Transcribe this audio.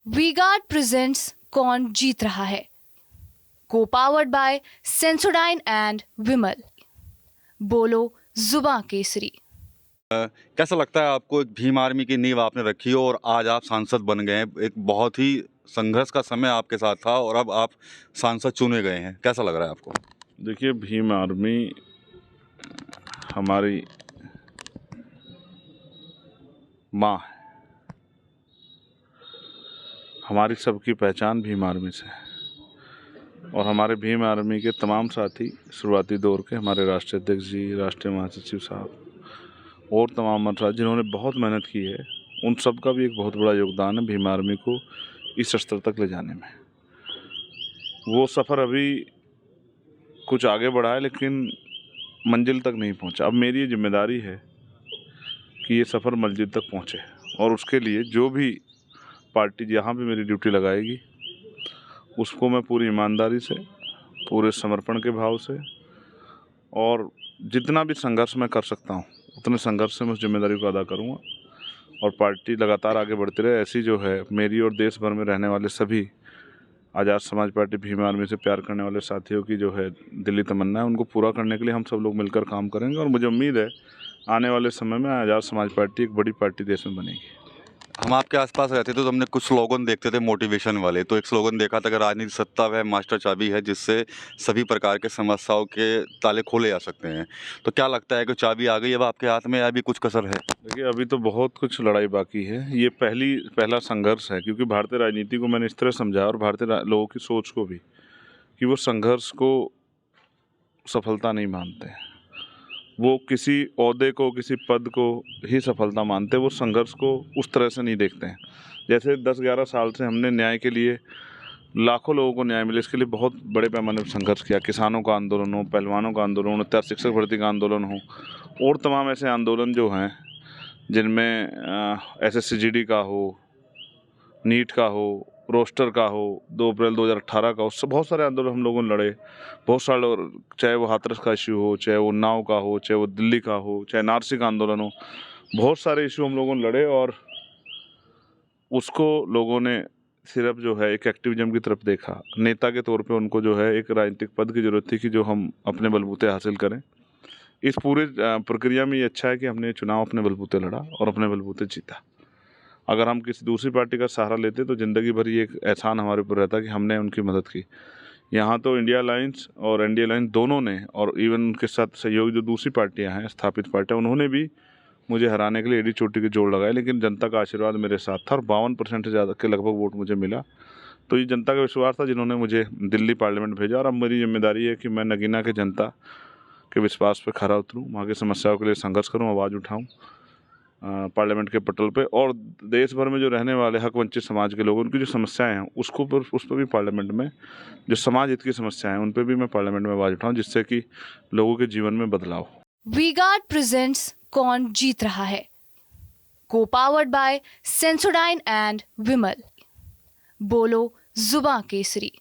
We guard presents कौन जीत रहा है, को पावर्ड बाय सेंसोडाइन एंड विमल। बोलो जुबां केसरी। कैसा लगता है आपको? एक भीम आर्मी की नींव आपने रखी हो और आज आप सांसद बन गए हैं। एक बहुत ही संघर्ष का समय आपके साथ था और अब आप सांसद चुने गए हैं। कैसा लग रहा है आपको? देखिए, भीम आर्मी हमारी माँ है। हमारी सबकी पहचान भीम आर्मी से है और हमारे भीम आर्मी के तमाम साथी शुरुआती दौर के हमारे राष्ट्रीय अध्यक्ष जी, राष्ट्रीय महासचिव साहब और तमाम मंत्रालय जिन्होंने बहुत मेहनत की है, उन सब का भी एक बहुत बड़ा योगदान है भीम आर्मी को इस स्तर तक ले जाने में। वो सफ़र अभी कुछ आगे बढ़ा है लेकिन मंजिल तक नहीं पहुंचा। अब मेरी ये जिम्मेदारी है कि ये सफ़र मंजिल तक पहुंचे और उसके लिए जो भी पार्टी जहाँ भी मेरी ड्यूटी लगाएगी उसको मैं पूरी ईमानदारी से, पूरे समर्पण के भाव से और जितना भी संघर्ष मैं कर सकता हूँ उतने संघर्ष से मैं उस जिम्मेदारी को अदा करूँगा और पार्टी लगातार आगे बढ़ती रहे। ऐसी जो है मेरी और देश भर में रहने वाले सभी आज़ाद समाज पार्टी भीम आर्मी से प्यार करने वाले साथियों की जो है दिली तमन्ना है, उनको पूरा करने के लिए हम सब लोग मिलकर काम करेंगे और मुझे उम्मीद है आने वाले समय में आज़ाद समाज पार्टी एक बड़ी पार्टी देश में बनेगी। हम आपके आसपास रहते थे तो हमने कुछ स्लोगन देखते थे मोटिवेशन वाले। तो एक स्लोगन देखा था कि राजनीति सत्ता वह मास्टर चाबी है जिससे सभी प्रकार के समस्याओं के ताले खोले जा सकते हैं। तो क्या लगता है कि चाबी आ गई अब आपके हाथ में या अभी कुछ कसर है? देखिए, अभी तो बहुत कुछ लड़ाई बाकी है। ये पहला संघर्ष है क्योंकि भारतीय राजनीति को मैंने इस तरह समझा और भारतीय लोगों की सोच को भी कि वो संघर्ष को सफलता नहीं मानते हैं। वो किसी ओहदे को, किसी पद को ही सफलता मानते हैं। वो संघर्ष को उस तरह से नहीं देखते हैं। जैसे 10-11 साल से हमने न्याय के लिए लाखों लोगों को न्याय मिले, इसके लिए बहुत बड़े पैमाने पर संघर्ष किया। किसानों का आंदोलन हो, पहलवानों का आंदोलन हो, शिक्षक भर्ती का आंदोलन हो और तमाम ऐसे आंदोलन जो हैं जिनमें SSCGD का हो, नीट का हो, रोस्टर का हो, 2 अप्रैल 2018 का हो, सब बहुत सारे आंदोलन हम लोगों ने लड़े। बहुत सारे लोग, चाहे वो हाथरस का इशू हो, चाहे वो उन्नाव का हो, चाहे वो दिल्ली का हो, चाहे नारसी का आंदोलन हो, बहुत सारे इशू हम लोगों ने लड़े और उसको लोगों ने सिर्फ जो है एक एक्टिविज्म की तरफ देखा। नेता के तौर पे उनको जो है एक राजनीतिक पद की ज़रूरत थी कि जो हम अपने बलबूते हासिल करें। इस पूरी प्रक्रिया में ये अच्छा है कि हमने चुनाव अपने बलबूते लड़ा और अपने बलबूते जीता। अगर हम किसी दूसरी पार्टी का सहारा लेते तो ज़िंदगी भर ये एक एहसान हमारे ऊपर रहता कि हमने उनकी मदद की। यहाँ तो इंडिया अलायंस और NDA अलायंस दोनों ने और इवन उनके साथ सहयोगी जो दूसरी पार्टियाँ हैं, स्थापित पार्टियाँ, उन्होंने भी मुझे हराने के लिए एड़ी चोटी के जोड़ लगाए, लेकिन जनता का आशीर्वाद मेरे साथ था और 52% से ज़्यादा के लगभग वोट मुझे मिला। तो ये जनता का विश्वास था जिन्होंने मुझे दिल्ली पार्लियामेंट भेजा और अब मेरी जिम्मेदारी है कि मैं नगीना के जनता के विश्वास पर खरा उतरूँ, वहाँ की समस्याओं के लिए संघर्ष करूँ, आवाज़ उठाऊँ पार्लियामेंट के पटल पे और देश भर में जो रहने वाले हक वंचित समाज के लोग, उनकी जो समस्याएं हैं उस पर भी पार्लियामेंट में जो समाज हित की समस्याएं हैं उन पर भी मैं पार्लियामेंट में आवाज़ उठाऊं, जिससे कि लोगों के जीवन में बदलाव हो। वी गार्ड प्रेजेंट्स कौन जीत रहा है, को पावर्ड बाय सेंसोडाइन एंड विमल। बोलो जुबां केसरी।